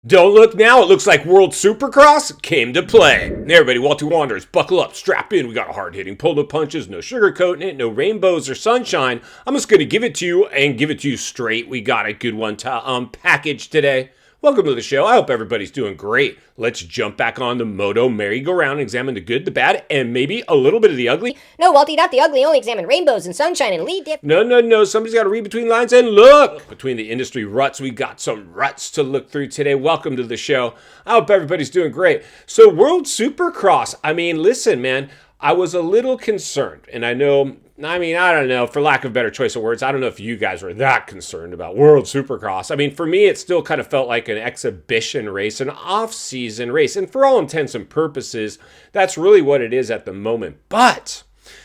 Don't look now, it looks like World Supercross came to play. Hey everybody, Walter Wanderers, buckle up, strap in. We got hard-hitting pull-up punches, no sugarcoating it, no rainbows or sunshine. I'm just going to give it to you and give it to you straight. We got a good one to package today. Welcome to the show. I hope everybody's doing great. Let's jump back on the moto merry-go-round and examine the good, the bad, and maybe a little bit of the ugly. No, Walty, not the ugly. Only examine rainbows and sunshine and lead dip. No. Somebody's got to read between lines and look. Between the industry ruts, we got some ruts to look through today. Welcome to the show. I hope everybody's doing great. So, World Supercross. I mean, listen, man, I was a little concerned. And I don't know, for lack of a better choice of words, I don't know if you guys were that concerned about World Supercross. I mean, for me, it still kind of felt like an exhibition race, an off-season race. And for all intents and purposes, that's really what it is at the moment. But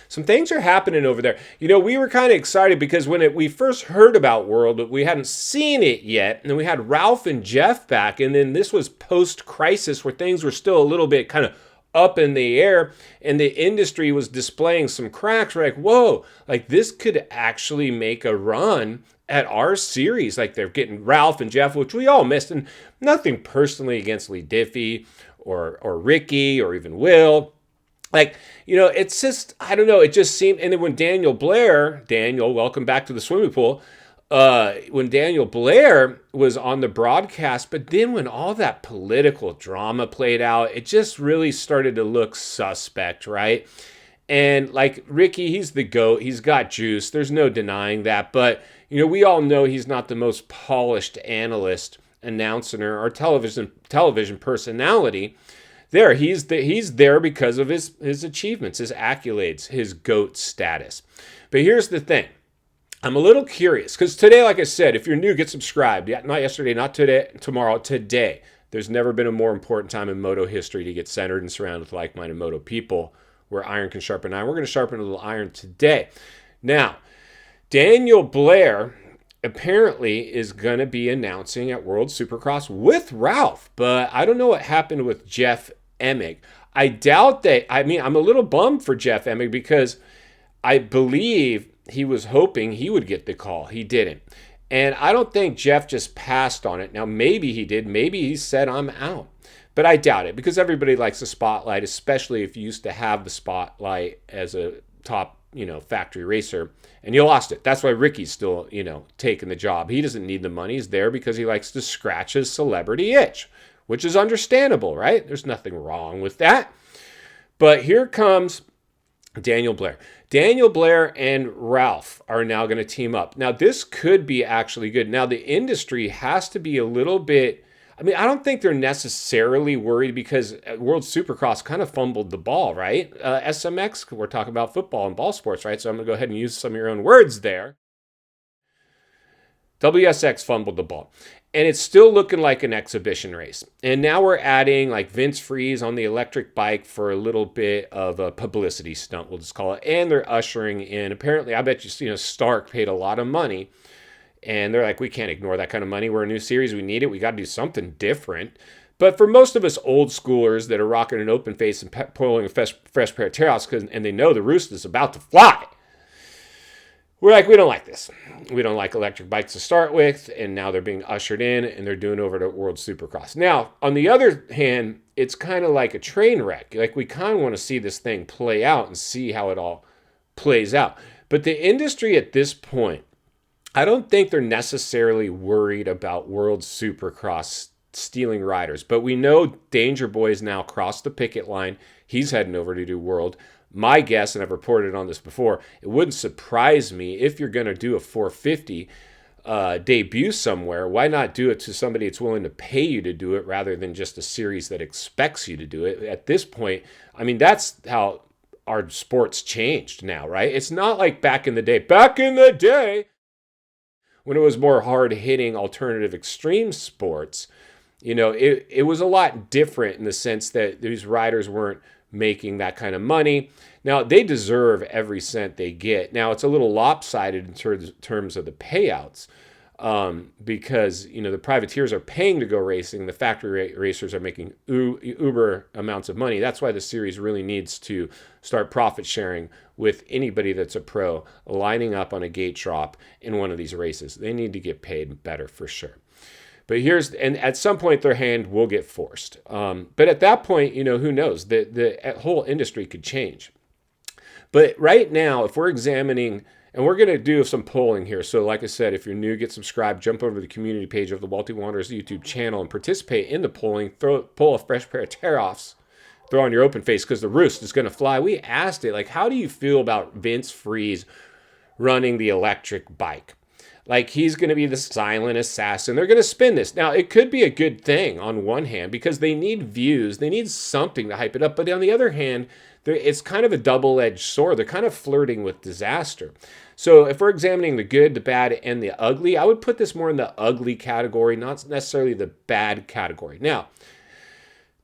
some things are happening over there. You know, we were kind of excited because when we first heard about World, we hadn't seen it yet. And then we had Ralph and Jeff back. And then this was post-crisis where things were still a little bit kind of up in the air and the industry was displaying some cracks. We're like, whoa, like this could actually make a run at our series. Like they're getting Ralph and Jeff, which we all missed, and nothing personally against Lee Diffie or Ricky or even Will. Like, you know, it's just, I don't know, it just seemed, and then when Daniel, welcome back to the swimming pool, when Daniel Blair was on the broadcast, but then when all that political drama played out, it just really started to look suspect, right? And like Ricky, he's the GOAT. He's got juice. There's no denying that. But, you know, we all know he's not the most polished analyst, announcer, or television personality. He's there because of his achievements, his accolades, his GOAT status. But here's the thing. I'm a little curious because today, like I said, if you're new, get subscribed. Yeah, not yesterday, not today, tomorrow, today. There's never been a more important time in moto history to get centered and surrounded with like-minded moto people where iron can sharpen iron. We're going to sharpen a little iron today. Now, Daniel Blair apparently is going to be announcing at World Supercross with Ralph, but I don't know what happened with Jeff Emig. I doubt that. I mean, I'm a little bummed for Jeff Emig because I believe he was hoping he would get the call. He didn't. And I don't think Jeff just passed on it. Now, maybe he did. Maybe he said, I'm out. But I doubt it because everybody likes the spotlight, especially if you used to have the spotlight as a top, factory racer. And you lost it. That's why Ricky's still, taking the job. He doesn't need the money. He's there because he likes to scratch his celebrity itch, which is understandable, right? There's nothing wrong with that. But here comes Daniel Blair. Daniel Blair and Ralph are now going to team up. Now, this could be actually good. Now, the industry has to be a little bit, I don't think they're necessarily worried because World Supercross kind of fumbled the ball, right? SMX, we're talking about football and ball sports, right? So I'm going to go ahead and use some of your own words there. WSX fumbled the ball. And it's still looking like an exhibition race. And now we're adding like Vince Friese on the electric bike for a little bit of a publicity stunt, we'll just call it. And they're ushering in, apparently, I bet you, Stark paid a lot of money. And they're like, we can't ignore that kind of money. We're a new series. We need it. We got to do something different. But for most of us old schoolers that are rocking an open face and pulling a fresh pair of tails, and they know the roost is about to fly, we're like, we don't like this. We don't like electric bikes to start with, and now they're being ushered in, and they're doing over to World Supercross. Now, on the other hand, it's kind of like a train wreck. Like, we kind of want to see this thing play out and see how it all plays out. But the industry at this point, I don't think they're necessarily worried about World Supercross stealing riders. But we know Danger Boy's now crossed the picket line. He's heading over to do World. My guess, and I've reported on this before, it wouldn't surprise me if you're going to do a 450 debut somewhere, why not do it to somebody that's willing to pay you to do it rather than just a series that expects you to do it? At this point, that's how our sport's changed now, right? It's not like back in the day. Back in the day, when it was more hard-hitting alternative extreme sports, it was a lot different in the sense that these riders weren't making that kind of money. Now, they deserve every cent they get. Now, it's a little lopsided in terms of the payouts because, the privateers are paying to go racing. The factory racers are making uber amounts of money. That's why the series really needs to start profit sharing with anybody that's a pro lining up on a gate drop in one of these races. They need to get paid better for sure. But and at some point their hand will get forced. But at that point, who knows? The whole industry could change. But right now, if we're examining, and we're going to do some polling here. So like I said, if you're new, get subscribed, jump over to the community page of the Wealthy Wanderers YouTube channel and participate in the polling. Pull a fresh pair of tear-offs. Throw on your open face because the roost is going to fly. We asked it, like, how do you feel about Vince Friese running the electric bike? Like, he's going to be the silent assassin. They're going to spin this. Now, it could be a good thing on one hand because they need views. They need something to hype it up. But on the other hand, it's kind of a double-edged sword. They're kind of flirting with disaster. So if we're examining the good, the bad, and the ugly, I would put this more in the ugly category, not necessarily the bad category. Now,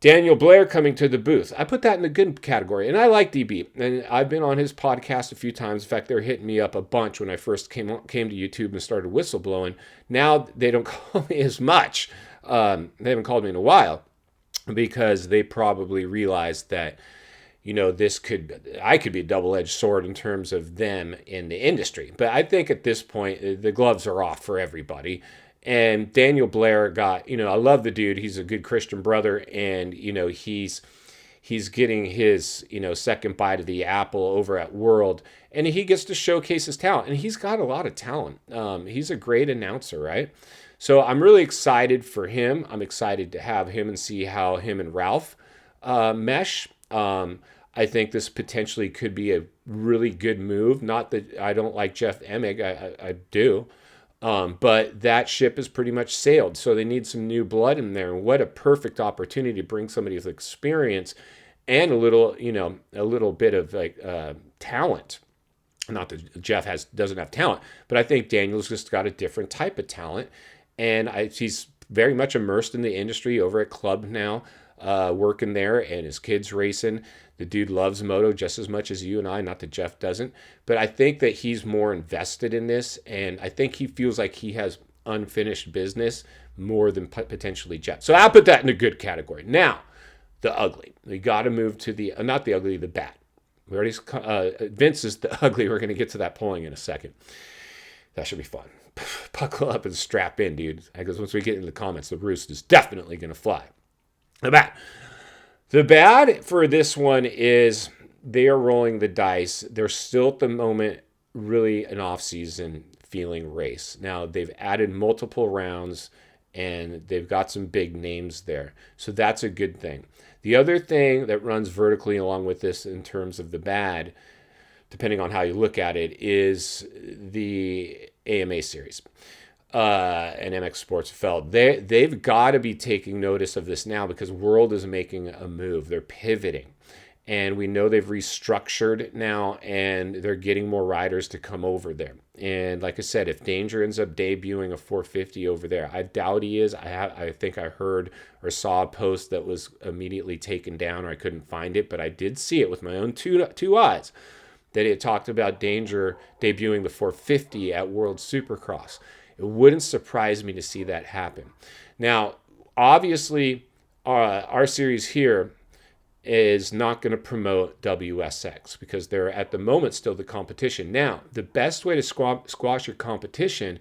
Daniel Blair coming to the booth. I put that in the good category, and I like DB. And I've been on his podcast a few times. In fact, they're hitting me up a bunch when I first came to YouTube and started whistleblowing. Now they don't call me as much. They haven't called me in a while because they probably realized that, I could be a double-edged sword in terms of them in the industry. But I think at this point, the gloves are off for everybody. And Daniel Blair got, I love the dude. He's a good Christian brother. And, he's getting his, second bite of the apple over at World. And he gets to showcase his talent. And he's got a lot of talent. He's a great announcer, right? So I'm really excited for him. I'm excited to have him and see how him and Ralph mesh. I think this potentially could be a really good move. Not that I don't like Jeff Emig. I do. But that ship has pretty much sailed. So they need some new blood in there. And what a perfect opportunity to bring somebody with experience and a little bit of talent. Not that Jeff doesn't have talent, but I think Daniel's just got a different type of talent. And he's very much immersed in the industry over at Club now, working there, and his kids racing. The dude loves moto just as much as you and I, not that Jeff doesn't. But I think that he's more invested in this, and I think he feels like he has unfinished business more than potentially Jeff. So I'll put that in a good category. Now, the ugly. We got to move to not the ugly, the bad. We already Vince is the ugly. We're going to get to that polling in a second. That should be fun. Buckle up and strap in, dude. Because once we get into the comments, the roost is definitely going to fly. The bad. The bad for this one is they are rolling the dice. They're still at the moment really an off-season feeling race. Now, they've added multiple rounds, and they've got some big names there. So that's a good thing. The other thing that runs vertically along with this in terms of the bad, depending on how you look at it, is the AMA series. And MX Sports felt they've got to be taking notice of this now because World is making a move. They're pivoting. And we know they've restructured now, and they're getting more riders to come over there. And like I said, if Danger ends up debuting a 450 over there, I doubt he is. I think I heard or saw a post that was immediately taken down, or I couldn't find it, but I did see it with my own two eyes, that it talked about Danger debuting the 450 at World Supercross. It wouldn't surprise me to see that happen. Now, obviously, our series here is not going to promote WSX because they're at the moment still the competition. Now, the best way to squash your competition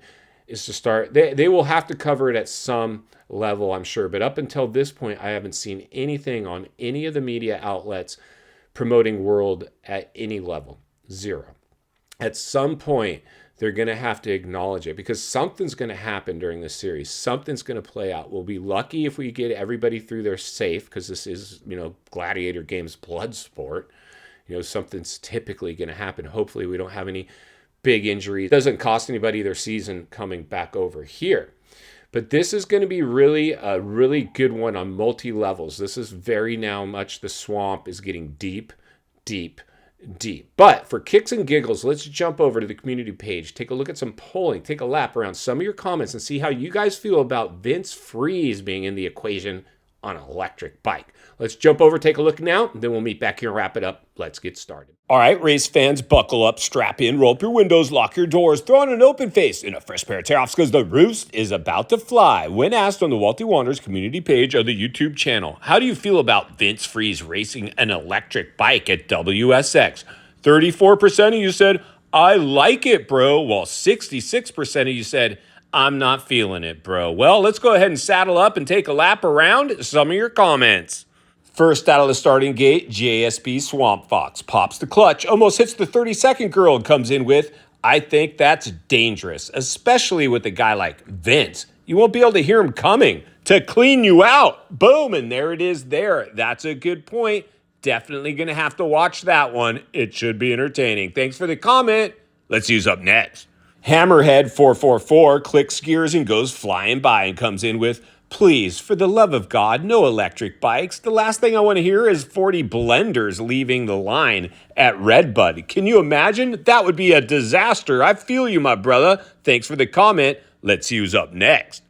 is to start, they will have to cover it at some level, I'm sure. But up until this point, I haven't seen anything on any of the media outlets promoting World at any level. Zero. At some point, they're going to have to acknowledge it because something's going to happen during this series. Something's going to play out. We'll be lucky if we get everybody through there safe because this is, Gladiator Games blood sport. Something's typically going to happen. Hopefully we don't have any big injuries. It doesn't cost anybody their season coming back over here. But this is going to be really a really good one on multi-levels. This is very now much the swamp is getting deep. But for kicks and giggles, let's jump over to the community page, take a look at some polling, take a lap around some of your comments and see how you guys feel about Vince Friese being in the equation on an electric bike. Let's jump over, take a look now, and then we'll meet back here and wrap it up. Let's get started. All right, race fans, buckle up, strap in, roll up your windows, lock your doors, throw on an open face and a fresh pair of tear-offs because the roost is about to fly. When asked on the Wealthy Wanderers community page of the YouTube channel, how do you feel about Vince Friese racing an electric bike at WSX? 34% of you said, I like it, bro, while 66% of you said, I'm not feeling it, bro. Well, let's go ahead and saddle up and take a lap around some of your comments. First out of the starting gate, JSB Swamp Fox pops the clutch, almost hits the 30-second girl and comes in with, I think that's dangerous, especially with a guy like Vince. You won't be able to hear him coming to clean you out. Boom, and there it is there. That's a good point. Definitely going to have to watch that one. It should be entertaining. Thanks for the comment. Let's use up next. Hammerhead444 clicks gears and goes flying by and comes in with, please, for the love of God, no electric bikes. The last thing I want to hear is 40 blenders leaving the line at Redbud. Can you imagine? That would be a disaster. I feel you, my brother. Thanks for the comment. Let's use up next.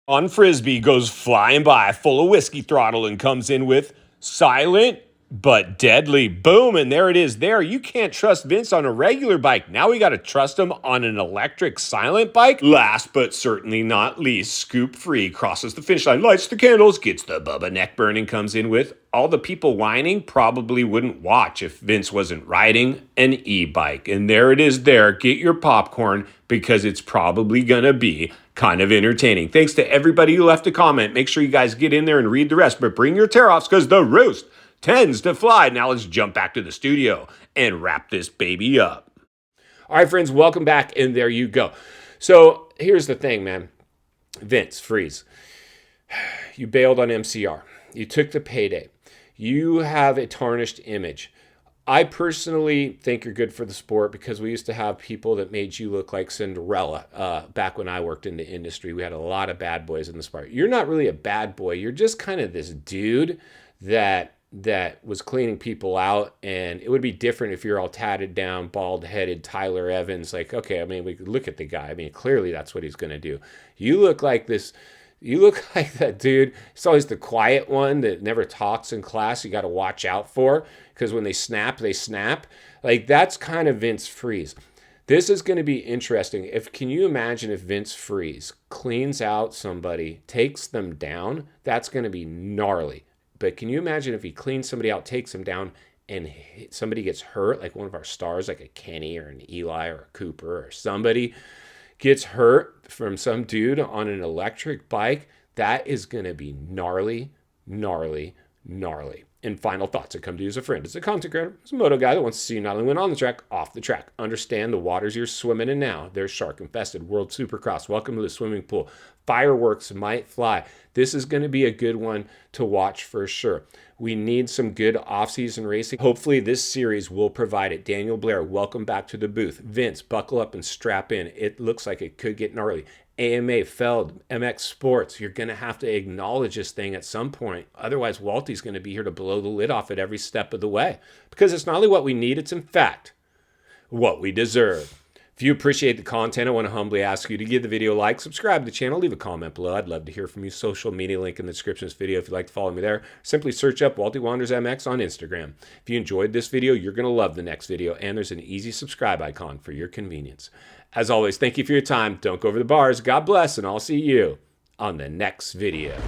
On Frisbee goes flying by full of whiskey throttle and comes in with, silent but deadly. Boom, and there it is there. You can't trust Vince on a regular bike. Now we got to trust him on an electric silent bike. Last but certainly not least, Scoop Free crosses the finish line, lights the candles, gets the Bubba neck burning, comes in with, all the people whining probably wouldn't watch if Vince wasn't riding an e-bike. And there it is there. Get your popcorn because it's probably going to be kind of entertaining. Thanks to everybody who left a comment. Make sure you guys get in there and read the rest, but bring your tear-offs because the roast tends to fly. Now let's jump back to the studio and wrap this baby up. All right, friends, welcome back, and there you go. So here's the thing, man. Vince, Friese, you bailed on MCR. You took the payday. You have a tarnished image. I personally think you're good for the sport because we used to have people that made you look like Cinderella back when I worked in the industry. We had a lot of bad boys in the sport. You're not really a bad boy. You're just kind of this dude that was cleaning people out, and it would be different if you're all tatted down, bald-headed Tyler Evans. Like, okay, I mean, we could look at the guy. I mean, clearly that's what he's going to do. You look like this. You look like that dude. It's always the quiet one that never talks in class. You got to watch out for because when they snap, they snap. Like, that's kind of Vince Friese. This is going to be interesting. Can you imagine if Vince Friese cleans out somebody, takes them down? That's going to be gnarly. But can you imagine if he cleans somebody out, takes them down, and somebody gets hurt, like one of our stars, like a Kenny or an Eli or a Cooper or somebody gets hurt from some dude on an electric bike? That is going to be gnarly, gnarly, gnarly. And final thoughts that come to you as a friend, as a content creator, as a moto guy that wants to see you not only win on the track, off the track. Understand the waters you're swimming in now. They're shark-infested. World Supercross. Welcome to the swimming pool. Fireworks might fly. This is going to be a good one to watch for sure. We need some good off-season racing. Hopefully this series will provide it. Daniel Blair, welcome back to the booth. Vince, buckle up and strap in. It looks like it could get gnarly. AMA, Feld, MX Sports, you're going to have to acknowledge this thing at some point. Otherwise, Walty's going to be here to blow the lid off it every step of the way. Because it's not only what we need, it's in fact what we deserve. If you appreciate the content, I want to humbly ask you to give the video a like, subscribe to the channel, leave a comment below. I'd love to hear from you. Social media link in the description of this video if you'd like to follow me there. Simply search up Walty Wanders MX on Instagram. If you enjoyed this video, you're going to love the next video, and there's an easy subscribe icon for your convenience. As always, thank you for your time. Don't go over the bars. God bless, and I'll see you on the next video.